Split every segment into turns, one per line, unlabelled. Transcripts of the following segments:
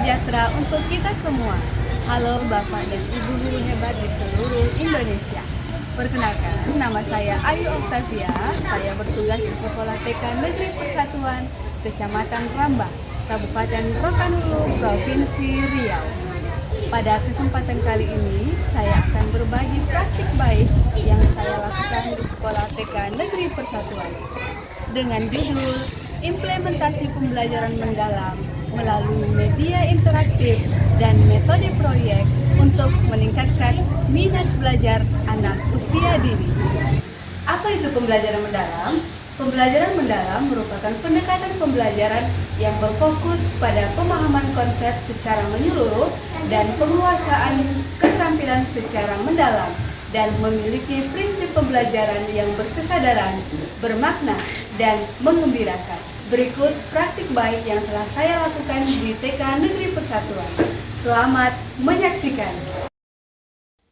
sejahtera untuk kita semua. Halo Bapak dan Ibu guru hebat di seluruh Indonesia. Perkenalkan, nama saya Ayu Octavia. Saya bertugas di Sekolah TK Negeri Persatuan, Kecamatan Rambah, Kabupaten Rokan-Hulu, Provinsi Riau. Pada kesempatan kali ini, saya akan berbagi praktik baik yang saya lakukan di Sekolah TK Negeri Persatuan dengan judul Implementasi Pembelajaran Mendalam melalui media interaktif dan metode proyek untuk meningkatkan minat belajar anak usia dini. Apa itu pembelajaran mendalam? Pembelajaran mendalam merupakan pendekatan pembelajaran yang berfokus pada pemahaman konsep secara menyeluruh dan penguasaan keterampilan secara mendalam dan memiliki prinsip pembelajaran yang berkesadaran, bermakna, dan menggembirakan. Berikut praktik baik yang telah saya lakukan di TK Negeri Persatuan. Selamat menyaksikan.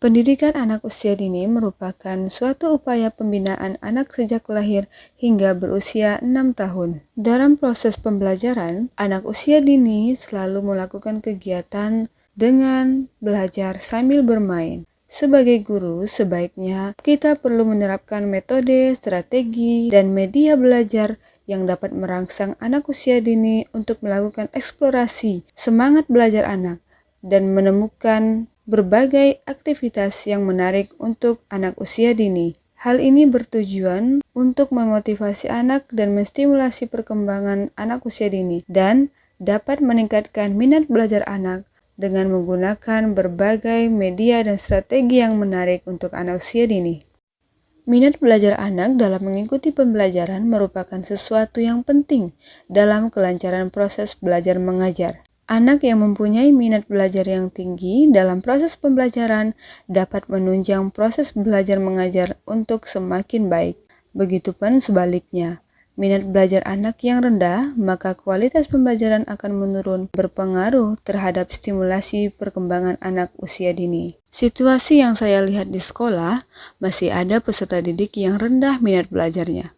Pendidikan anak usia dini merupakan suatu upaya pembinaan anak sejak lahir hingga berusia 6 tahun. Dalam proses pembelajaran, anak usia dini selalu melakukan kegiatan dengan belajar sambil bermain. Sebagai guru, sebaiknya kita perlu menerapkan metode, strategi, dan media belajar yang dapat merangsang anak usia dini untuk melakukan eksplorasi semangat belajar anak dan menemukan berbagai aktivitas yang menarik untuk anak usia dini. Hal ini bertujuan untuk memotivasi anak dan menstimulasi perkembangan anak usia dini dan dapat meningkatkan minat belajar anak dengan menggunakan berbagai media dan strategi yang menarik untuk anak usia dini. Minat belajar anak dalam mengikuti pembelajaran merupakan sesuatu yang penting dalam kelancaran proses belajar mengajar. Anak yang mempunyai minat belajar yang tinggi dalam proses pembelajaran dapat menunjang proses belajar mengajar untuk semakin baik. Begitupun sebaliknya, minat belajar anak yang rendah, maka kualitas pembelajaran akan menurun, berpengaruh terhadap stimulasi perkembangan anak usia dini. Situasi yang saya lihat di sekolah, masih ada peserta didik yang rendah minat belajarnya.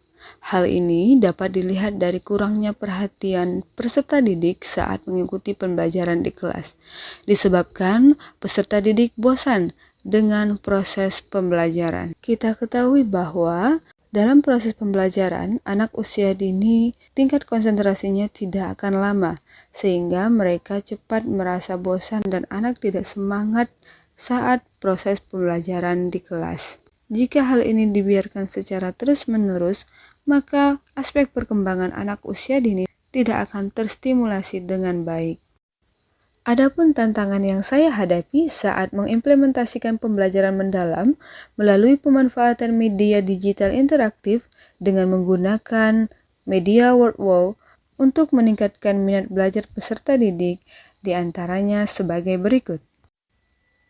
Hal ini dapat dilihat dari kurangnya perhatian peserta didik saat mengikuti pembelajaran di kelas, disebabkan peserta didik bosan dengan proses pembelajaran. Kita ketahui bahwa dalam proses pembelajaran, anak usia dini tingkat konsentrasinya tidak akan lama, sehingga mereka cepat merasa bosan dan anak tidak semangat saat proses pembelajaran di kelas. Jika hal ini dibiarkan secara terus-menerus, maka aspek perkembangan anak usia dini tidak akan terstimulasi dengan baik. Adapun tantangan yang saya hadapi saat mengimplementasikan pembelajaran mendalam melalui pemanfaatan media digital interaktif dengan menggunakan media word wall untuk meningkatkan minat belajar peserta didik, diantaranya sebagai berikut.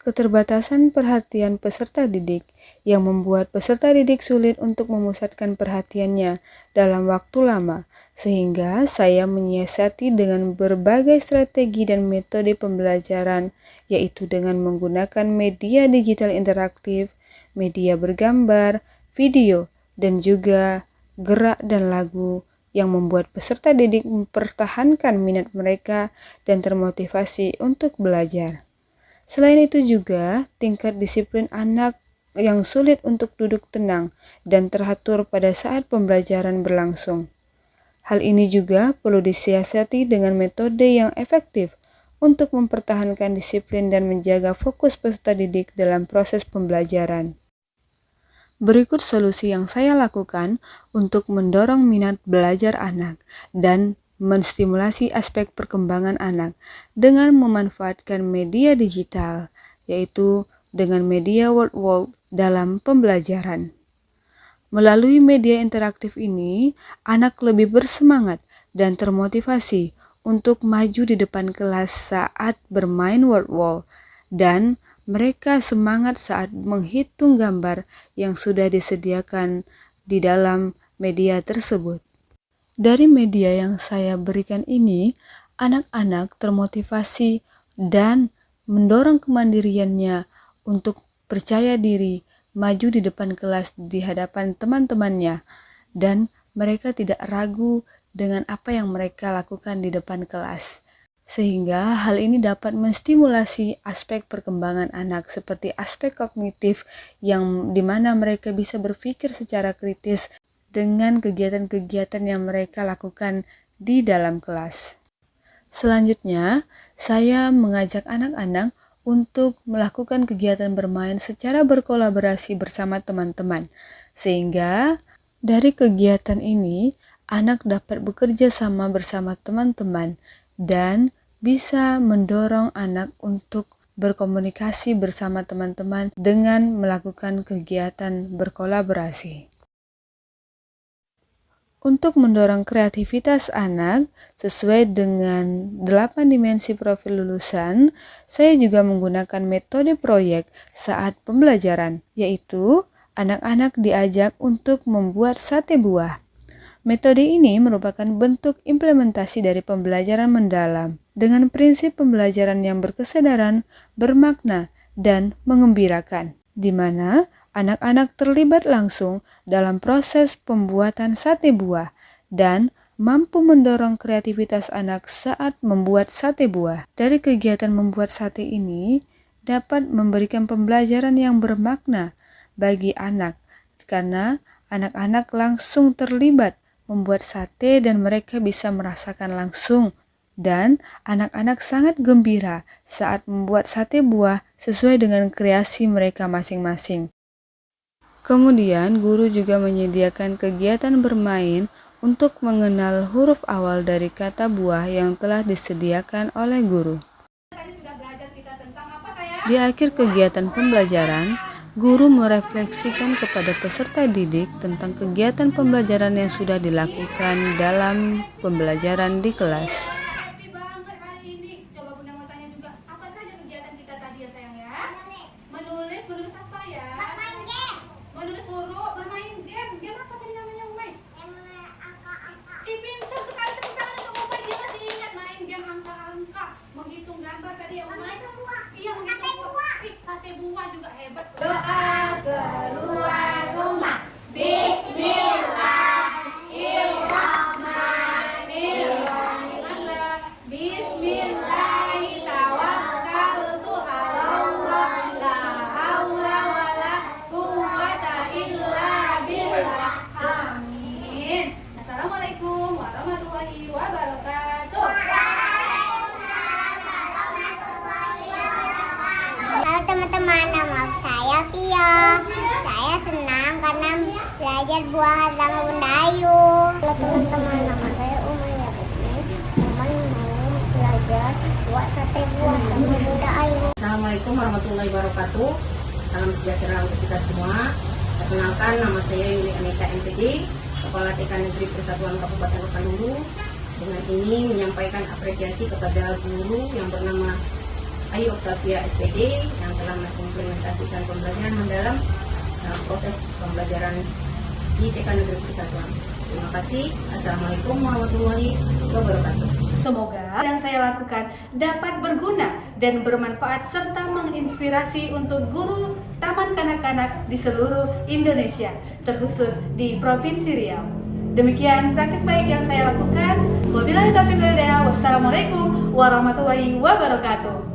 Keterbatasan perhatian peserta didik yang membuat peserta didik sulit untuk memusatkan perhatiannya dalam waktu lama, sehingga saya menyiasati dengan berbagai strategi dan metode pembelajaran, yaitu dengan menggunakan media digital interaktif, media bergambar, video, dan juga gerak dan lagu yang membuat peserta didik mempertahankan minat mereka dan termotivasi untuk belajar. Selain itu juga, tingkat disiplin anak yang sulit untuk duduk tenang dan teratur pada saat pembelajaran berlangsung. Hal ini juga perlu disiasati dengan metode yang efektif untuk mempertahankan disiplin dan menjaga fokus peserta didik dalam proses pembelajaran. Berikut solusi yang saya lakukan untuk mendorong minat belajar anak dan menstimulasi aspek perkembangan anak dengan memanfaatkan media digital, yaitu dengan media word wall dalam pembelajaran. Melalui media interaktif ini, anak lebih bersemangat dan termotivasi untuk maju di depan kelas saat bermain word wall, dan mereka semangat saat menghitung gambar yang sudah disediakan di dalam media tersebut. Dari media yang saya berikan ini, anak-anak termotivasi dan mendorong kemandiriannya untuk percaya diri, maju di depan kelas di hadapan teman-temannya, dan mereka tidak ragu dengan apa yang mereka lakukan di depan kelas. sehingga hal ini dapat menstimulasi aspek perkembangan anak seperti aspek kognitif yang dimana mereka bisa berpikir secara kritis dengan kegiatan-kegiatan yang mereka lakukan di dalam kelas. Selanjutnya, saya mengajak anak-anak untuk melakukan kegiatan bermain secara berkolaborasi bersama teman-teman, sehingga dari kegiatan ini anak dapat bekerja sama bersama teman-teman dan bisa mendorong anak untuk berkomunikasi bersama teman-teman dengan melakukan kegiatan berkolaborasi. Untuk mendorong kreativitas anak sesuai dengan 8 dimensi profil lulusan, saya juga menggunakan metode proyek saat pembelajaran, yaitu anak-anak diajak untuk membuat sate buah. Metode ini merupakan bentuk implementasi dari pembelajaran mendalam dengan prinsip pembelajaran yang berkesadaran, bermakna, dan mengembirakan, di mana anak-anak terlibat langsung dalam proses pembuatan sate buah dan mampu mendorong kreativitas anak saat membuat sate buah. Dari kegiatan membuat sate ini dapat memberikan pembelajaran yang bermakna bagi anak karena anak-anak langsung terlibat membuat sate dan mereka bisa merasakan langsung, dan anak-anak sangat gembira saat membuat sate buah sesuai dengan kreasi mereka masing-masing. Kemudian, guru juga menyediakan kegiatan bermain untuk mengenal huruf awal dari kata buah yang telah disediakan oleh guru. Di akhir kegiatan pembelajaran, guru merefleksikan kepada peserta didik tentang kegiatan pembelajaran yang sudah dilakukan dalam pembelajaran di kelas.
Happy banget hari ini. Coba Bunda mau tanya juga, apa saja kegiatan kita tadi ya sayang ya? Menulis apa ya? Bermain game. Menulis huruf, bermain game. Game apa tadi namanya Umay? Ih, pintar sekali tepuk tangan untuk Umay. Dia masih ingat main game angka-angka, menghitung gambar tadi ya Umay. Iya, menghitung buah. Sate buah juga hebat. Doa keluar rumah. Bismillahirrahmanirrahim. Bismillahirrahmanirrahim. La haula wala quwwata illa billah. Amin. Assalamualaikum warahmatullahi wabarakatuh.
Halo teman-teman, nama saya Pia. Saya senang karena belajar buah sama Bunda Ayu. Halo teman-teman, nama saya Umaya Besmin. Teman mau belajar buat sate buah sama Bunda Ayu.
Assalamualaikum warahmatullahi wabarakatuh. Salam sejahtera untuk kita semua. Perkenalkan, nama saya Yuli Anita MPD, Kepala TK Negeri Persatuan Kabupaten Pekanbaru. Dengan ini menyampaikan apresiasi kepada guru yang bernama Ayu Oktavia SPD yang telah mengimplementasikan pembelajaran mendalam dalam proses pembelajaran di TK Negeri Persatuan. Terima kasih. Assalamualaikum warahmatullahi wabarakatuh.
Semoga yang saya lakukan dapat berguna dan bermanfaat serta menginspirasi untuk guru taman kanak-kanak di seluruh Indonesia, terkhusus di Provinsi Riau. Demikian praktik baik yang saya lakukan. Wabillahi taufiq wal hidayah. Wassalamualaikum warahmatullahi wabarakatuh.